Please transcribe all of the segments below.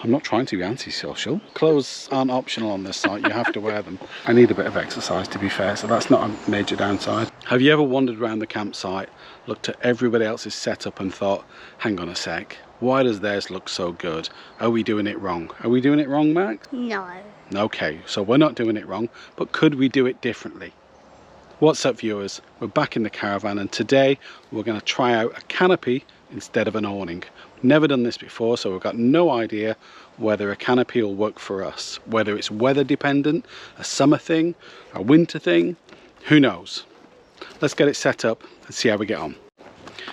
I'm not trying to be antisocial. Clothes aren't optional on this site, you have to wear them. I need a bit of exercise, to be fair, so that's not a major downside. Have you ever wandered around the campsite, looked at everybody else's setup and thought, hang on a sec, why does theirs look so good? Are we doing it wrong? Are we doing it wrong, Max? No. Okay, so we're not doing it wrong, but could we do it differently? What's up, viewers? We're back in the caravan, and today we're going to try out a canopy instead of an awning. Never done this before, so we've got no idea whether a canopy will work for us, whether it's weather dependent, a summer thing, a winter thing, who knows. Let's get it set up and see how we get on.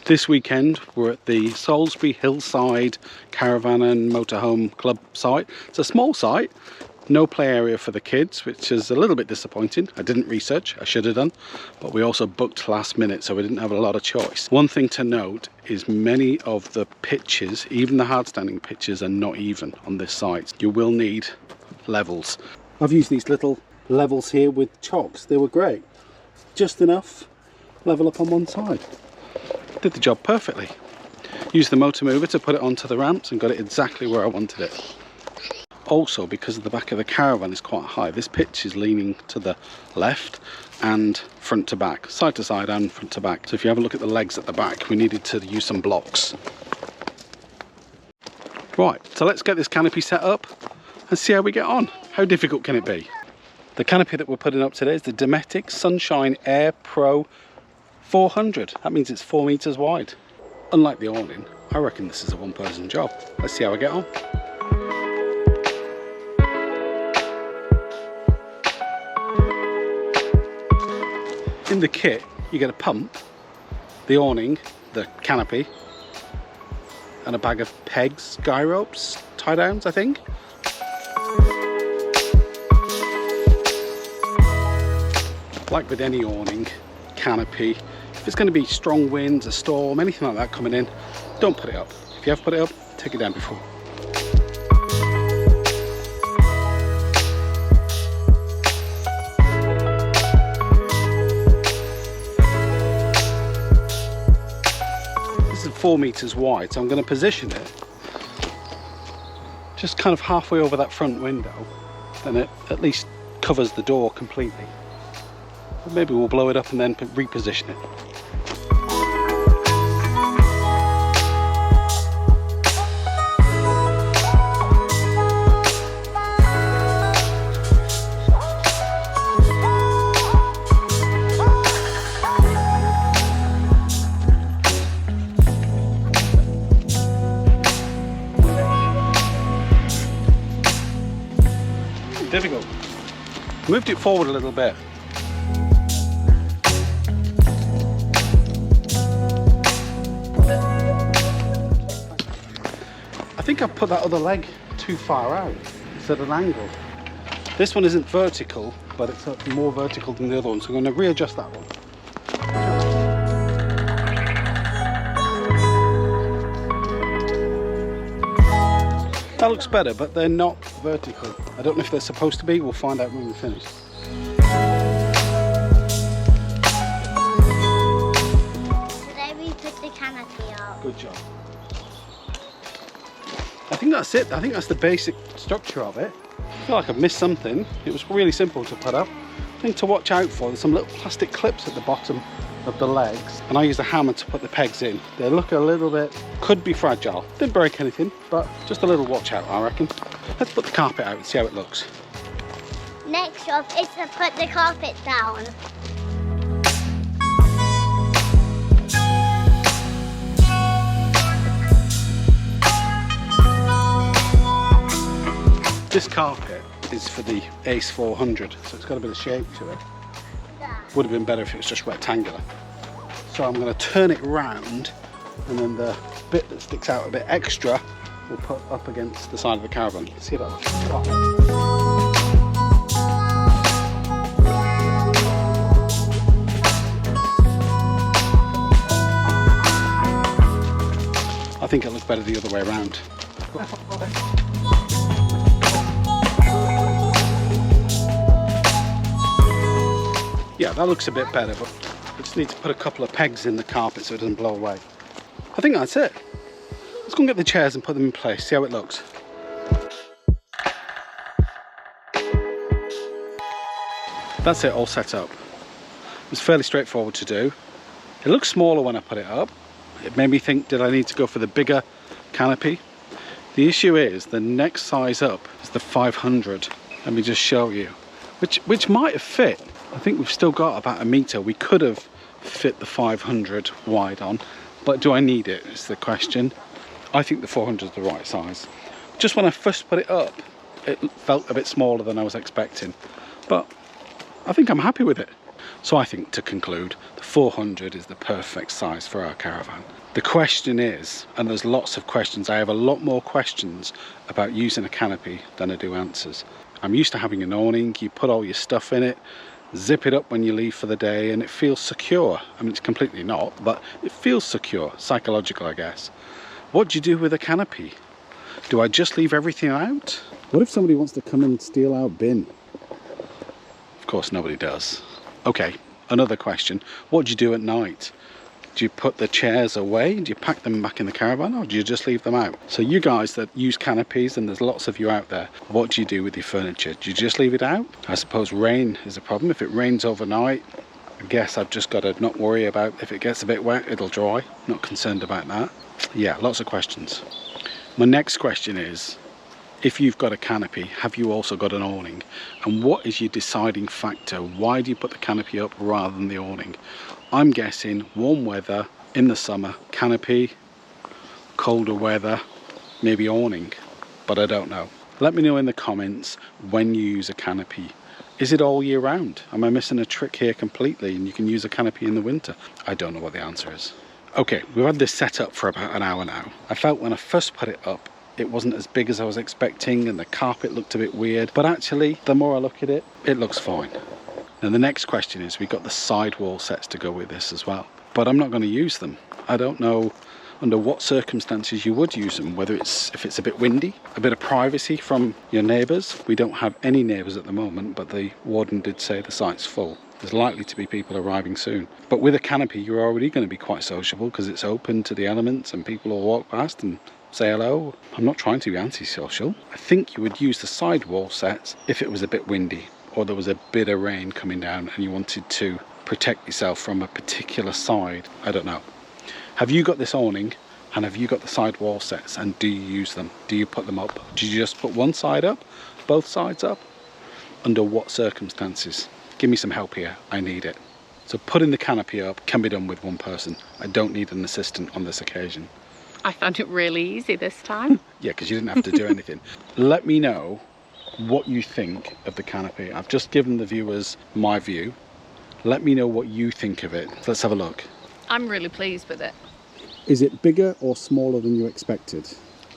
This weekend we're at the Salisbury Hillside Caravan and Motorhome Club site. It's a small site, no play area for the kids, which is a little bit disappointing. I didn't research, I should have done, but we also booked last minute, so we didn't have a lot of choice. One thing to note is many of the pitches, even the hard standing pitches, are not even on this site. You will need levels. I've used these little levels here with chocks. They were great. Just enough level up on one side. Did the job perfectly. Used the motor mover to put it onto the ramps and got it exactly where I wanted it. Also, because the back of the caravan is quite high, this pitch is leaning to the left and front to back, side to side and front to back. So if you have a look at the legs at the back, we needed to use some blocks. Right, so let's get this canopy set up and see how we get on. How difficult can it be? The canopy that we're putting up today is the Dometic Sunshine Air Pro 400. That means it's 4 meters wide. Unlike the awning, I reckon this is a one-person job. Let's see how I get on. In the kit, you get a pump, the awning, the canopy, and a bag of pegs, guy ropes, tie downs, I think. Like with any awning, canopy, if it's going to be strong winds, a storm, anything like that coming in, don't put it up. If you have put it up, take it down before. This is 4 meters wide, so I'm going to position it just kind of halfway over that front window, and it at least covers the door completely. But maybe we'll blow it up and then reposition it. Difficult. Moved it forward a little bit. I think I've put that other leg too far out. It's at an angle. This one isn't vertical, but it's more vertical than the other one, so I'm going to readjust that one. That looks better, but they're not vertical. I don't know if they're supposed to be. We'll find out when we finish. Today we put the canopy up. Good job. I think that's it. I think that's the basic structure of it. I feel like I've missed something. It was really simple to put up. Thing to watch out for, there's some little plastic clips at the bottom of the legs, and I used a hammer to put the pegs in. They look a little bit, could be fragile. Didn't break anything, but just a little watch out, I reckon. Let's put the carpet out and see how it looks. Next job is to put the carpet down. This carpet is for the Ace 400, so it's got a bit of shape to it. Would have been better if it was just rectangular. So I'm going to turn it round, and then the bit that sticks out a bit extra we'll put up against the side of the caravan. See that? I think it looks better the other way around. Yeah, that looks a bit better, but I just need to put a couple of pegs in the carpet so it doesn't blow away. I think that's it. Let's go and get the chairs and put them in place, see how it looks. That's it, all set up. It was fairly straightforward to do. It looked smaller when I put it up. It made me think, did I need to go for the bigger canopy? The issue is the next size up is the 500. Let me just show you, which might have fit. I think we've still got about 1 meter. We could have fit the 500 wide on, but do I need it is the question. I think the 400 is the right size. Just when I first put it up, it felt a bit smaller than I was expecting, but I think I'm happy with it. So I think, to conclude, the 400 is the perfect size for our caravan. The question is, and there's lots of questions, I have a lot more questions about using a canopy than I do answers. I'm used to having an awning, you put all your stuff in it, zip it up when you leave for the day, and it feels secure. I mean, it's completely not, but it feels secure, psychological, I guess. What do you do with a canopy? Do I just leave everything out? What if somebody wants to come and steal our bin? Of course, nobody does. Okay, another question. What do you do at night? Do you put the chairs away? Do you pack them back in the caravan, or do you just leave them out? So you guys that use canopies, and there's lots of you out there, what do you do with your furniture? Do you just leave it out? I suppose rain is a problem. If it rains overnight, I guess I've just got to not worry about if it gets a bit wet, it'll dry. Not concerned about that. Yeah, lots of questions. My next question is, if you've got a canopy, have you also got an awning? And what is your deciding factor? Why do you put the canopy up rather than the awning? I'm guessing warm weather in the summer, canopy, colder weather, maybe awning, but I don't know. Let me know in the comments when you use a canopy. Is it all year round? Am I missing a trick here completely and you can use a canopy in the winter? I don't know what the answer is. Okay, we've had this set up for about an hour now. I felt when I first put it up, it wasn't as big as I was expecting and the carpet looked a bit weird, but actually the more I look at it, it looks fine. Now the next question is, we've got the sidewall sets to go with this as well, but I'm not going to use them. I don't know under what circumstances you would use them, whether it's if it's a bit windy, a bit of privacy from your neighbours. We don't have any neighbours at the moment, but the warden did say the site's full. There's likely to be people arriving soon. But with a canopy, you're already going to be quite sociable because it's open to the elements and people will walk past and say hello. I'm not trying to be antisocial. I think you would use the sidewall sets if it was a bit windy or there was a bit of rain coming down and you wanted to protect yourself from a particular side. I don't know. Have you got this awning and have you got the sidewall sets, and do you use them? Do you put them up? Do you just put one side up, both sides up? Under what circumstances? Give me some help here, I need it. So putting the canopy up can be done with one person. I don't need an assistant on this occasion. I found it really easy this time. Yeah, because you didn't have to do anything. Let me know what you think of the canopy. I've just given the viewers my view. Let me know what you think of it. Let's have a look. I'm really pleased with it. Is it bigger or smaller than you expected?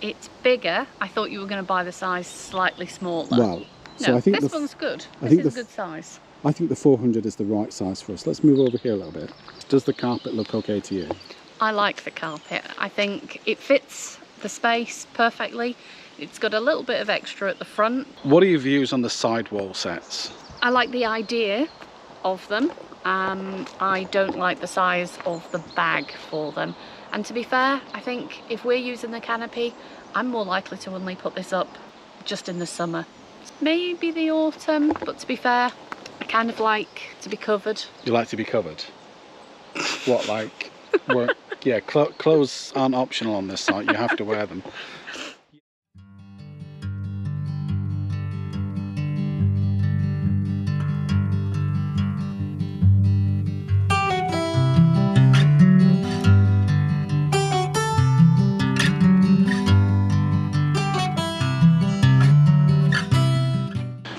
It's bigger. I thought you were going to buy the size slightly smaller. Well, so no, I think this one's good. I This think is a good size. I think the 400 is the right size for us. Let's move over here a little bit. Does the carpet look okay to you? I like the carpet. I think it fits the space perfectly. It's got a little bit of extra at the front. What are your views on the sidewall sets? I like the idea of them. I don't like the size of the bag for them. And to be fair, I think if we're using the canopy, I'm more likely to only put this up just in the summer. Maybe the autumn, but to be fair, I kind of like to be covered. You like to be covered? What, like... yeah, clothes aren't optional on this site, you have to wear them.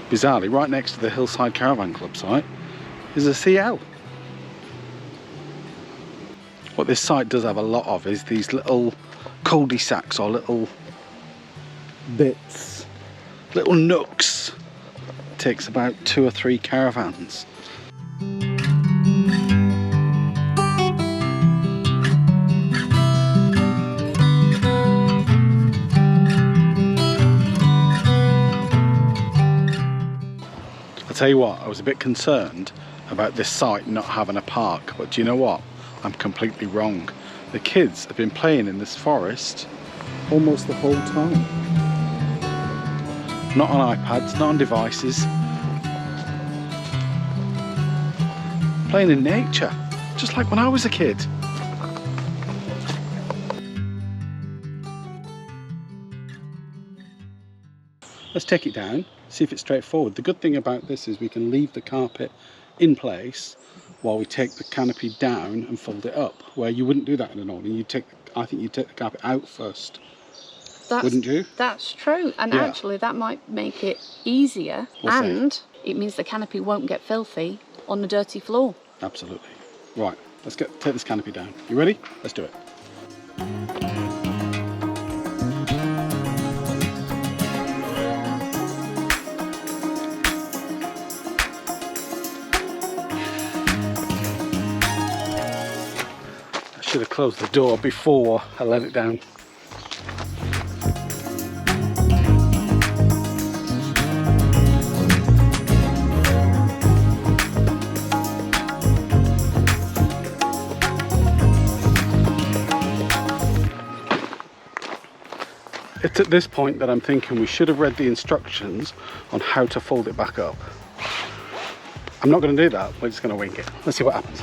Bizarrely, right next to the Hillside Caravan Club site is a CL. What this site does have a lot of is these little cul-de-sacs or little bits, little nooks. It takes about 2 or 3 caravans. I'll tell you what, I was a bit concerned about this site not having a park, but do you know what? I'm completely wrong. The kids have been playing in this forest almost the whole time. Not on iPads, not on devices. playing in nature, just like when I was a kid. Let's take it down, see if it's straightforward. The good thing about this is we can leave the carpet in place while we take the canopy down and fold it up, where you wouldn't do that in an awning. I think you'd take the carpet out first. Wouldn't you? That's true, and Yeah. actually that might make it easier, and it means the canopy won't get filthy on the dirty floor. Absolutely. Right, let's take this canopy down. You ready? Let's do it. I should have closed the door before I let it down. It's at this point that I'm thinking we should have read the instructions on how to fold it back up. I'm not going to do that, we're just going to wing it. Let's see what happens.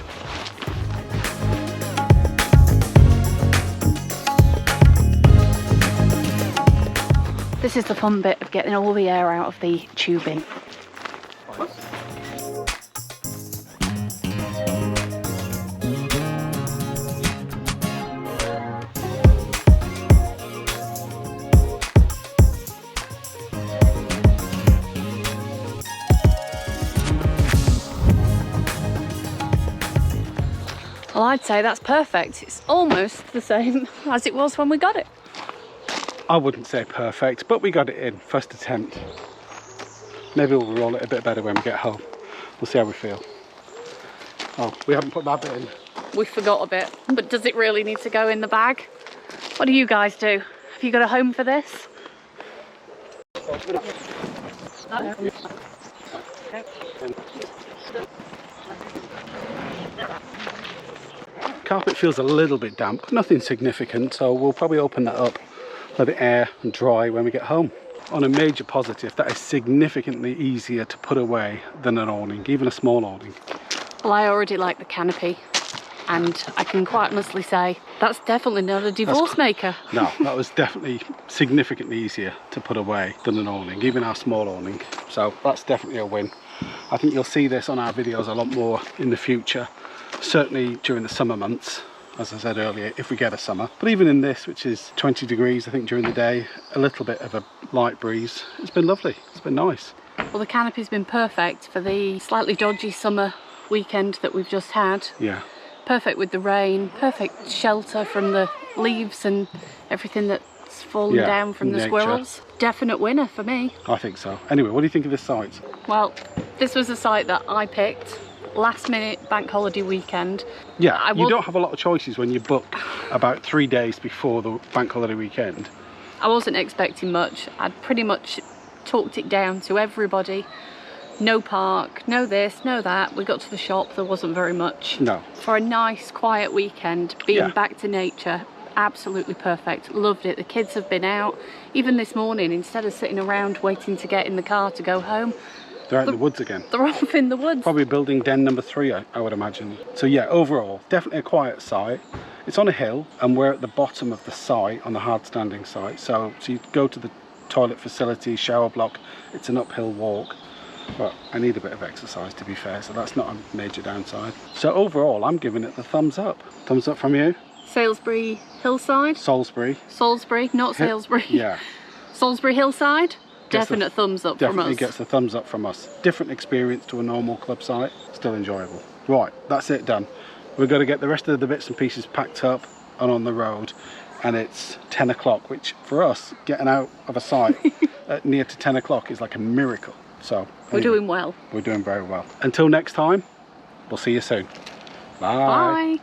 This is the fun bit of getting all the air out of the tubing. Well, I'd say that's perfect. It's almost the same as it was when we got it. I wouldn't say perfect, but we got it in, first attempt. Maybe we'll roll it a bit better when we get home. We'll see how we feel. Oh, we haven't put that bit in. We forgot a bit, but does it really need to go in the bag? What do you guys do? Have you got a home for this? Carpet feels a little bit damp, nothing significant, so we'll probably open that up, let it air and dry when we get home. On a major positive, that is significantly easier to put away than an awning, even a small awning. Well, I already like the canopy, and I can quite honestly say that's definitely not a divorce maker. No, that was definitely significantly easier to put away than an awning, even our small awning. So that's definitely a win. I think you'll see this on our videos a lot more in the future, certainly during the summer months, as I said earlier, if we get a summer. But even in this, which is 20 degrees, I think, during the day, a little bit of a light breeze, it's been lovely, it's been nice. Well, the canopy's been perfect for the slightly dodgy summer weekend that we've just had. Yeah. Perfect with the rain, perfect shelter from the leaves and everything that's fallen down from the squirrels. Definite winner for me. I think so. Anyway, what do you think of this site? Well, this was a site that I picked last minute bank holiday weekend. Yeah, you don't have a lot of choices when you book about 3 days before the bank holiday weekend. I wasn't expecting much. I'd pretty much talked it down to everybody. No park, no this, no that. We got to the shop, there wasn't very much. No. For a nice quiet weekend, being back to nature, absolutely perfect. Loved it. The kids have been out. Even this morning, instead of sitting around waiting to get in the car to go home, they're out in the woods again. They're off in the woods. Probably building den number 3, I would imagine. So yeah, overall, definitely a quiet site. It's on a hill, and we're at the bottom of the site, on the hard standing site. So you go to the toilet facility, shower block, it's an uphill walk. But I need a bit of exercise, to be fair, so that's not a major downside. So overall, I'm giving it the thumbs up. Thumbs up from you? Salisbury Hillside. Salisbury. Salisbury, not Salisbury. Yeah. Salisbury Hillside. Definite thumbs up from us. Definitely gets a thumbs up from us. Different experience to a normal club site, still enjoyable. Right, that's it done. We've got to get the rest of the bits and pieces packed up and on the road, and it's 10 o'clock, which for us, getting out of a site at near to 10 o'clock is like a miracle. So we're doing well. We're doing very well. Until next time, we'll see you soon. Bye. Bye.